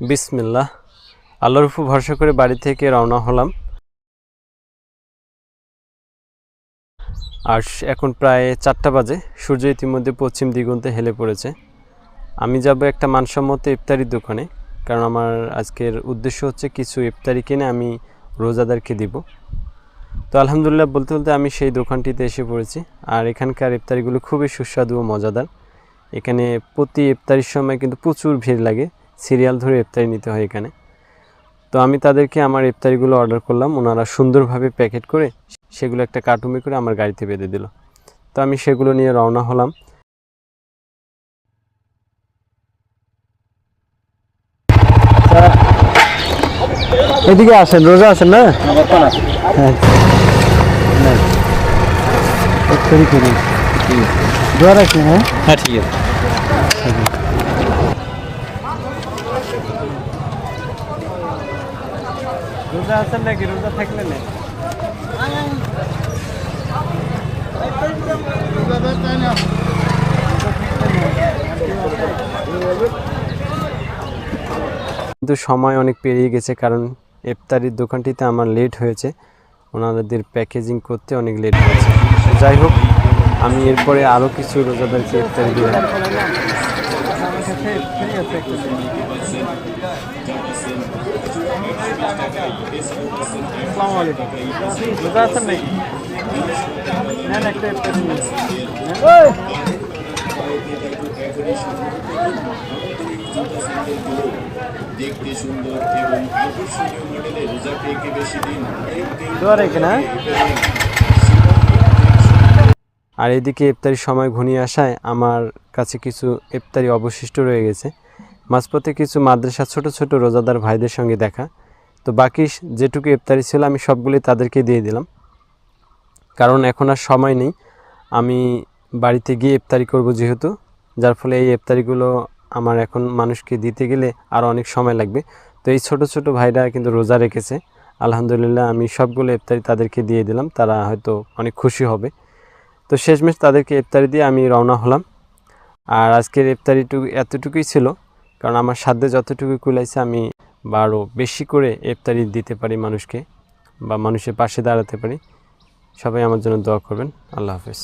বিসমিল্লাহ, আল্লাহর উপর ভরসা করে বাড়ি থেকে রওনা হলাম। আর এখন প্রায় 4টা বাজে। সূর্য ইতিমধ্যে পশ্চিম দিগন্তে হেলে পড়েছে। আমি যাব একটা মানসম্মত ইফতারির দোকানে, কারণ আমার আজকের উদ্দেশ্য হচ্ছে কিছু ইফতারি কিনে আমি রোজাদারকে দিব। তো আলহামদুলিল্লাহ বলতে বলতে আমি সেই দোকানটিতে এসে পড়েছি। আর এখানকার ইফতারিগুলো খুবই সুস্বাদু ও মজাদার। এখানে প্রতি ইফতারির সময় কিন্তু প্রচুর ভিড় লাগে, সিরিয়াল ধরে ইফতারি নিতে হয় এখানে। তো আমি তাদেরকে আমার ইফতারিগুলো অর্ডার করলাম। ওনারা সুন্দরভাবে প্যাকেট করে সেগুলো একটা কার্টুনে করে আমার গাড়িতে বেঁধে দিল। তো আমি সেগুলো নিয়ে রওনা হলাম। এদিকে আসেন, রোজা আছেন না? হ্যাঁ, দোয়া রাখি। হ্যাঁ ঠিক আছে। রোজা আছেন নাকি? রোজা থাকলে না কিন্তু সময় অনেক পেরিয়ে গেছে, কারণ ইফতারির দোকানটিতে আমার লেট হয়েছে। ওনাদের প্যাকেজিং করতে অনেক লেট হয়েছে। যাই হোক, আমি এরপরে আরও কিছু রোজাদারকে ইফতারি দিলাম। রোজা আছেন নাকি? নেন একটা ইফতারি নিন। দেখতে সুন্দর এবং আকর্ষণীয় মডেলের রোজা কেক বেশি দিন দোয়া রেখে না। আর এদিকে ইফতারির সময় ঘনিয়ে আসায় আমার কাছে কিছু ইফতারি অবশিষ্ট রয়ে গেছে। মাঝপথে কিছু মাদ্রাসা ছোট ছোট রোজাদার ভাইদের সঙ্গে দেখা। তো বাকি যেটুকু ইফতারি ছিল আমি সবগুলি তাদেরকে দিয়ে দিলাম, কারণ এখন আর সময় নেই। আমি বাড়িতে গিয়ে ইফতারি করব যেহেতু, যার ফলে এই ইফতারিগুলো আমার এখন মানুষকে দিতে গেলে আর অনেক সময় লাগবে। তো এই ছোট ছোট ভাইরা কিন্তু রোজা রেখেছে। আলহামদুলিল্লাহ আমি সবগুলো ইফতারি তাদেরকে দিয়ে দিলাম, তারা হয়তো অনেক খুশি হবে। তো শেষমেশ তাদেরকে ইফতারি দিয়ে আমি রওনা হলাম। আর আজকের ইফতারিটুকু এতটুকুই ছিল, কারণ আমার সাধ্যে যতটুকু কুলাইছে আমি আরও বেশি করে ইফতারি দিতে পারি মানুষকে, বা মানুষের পাশে দাঁড়াতে পারি। সবাই আমার জন্য দোয়া করবেন। আল্লাহ হাফেজ।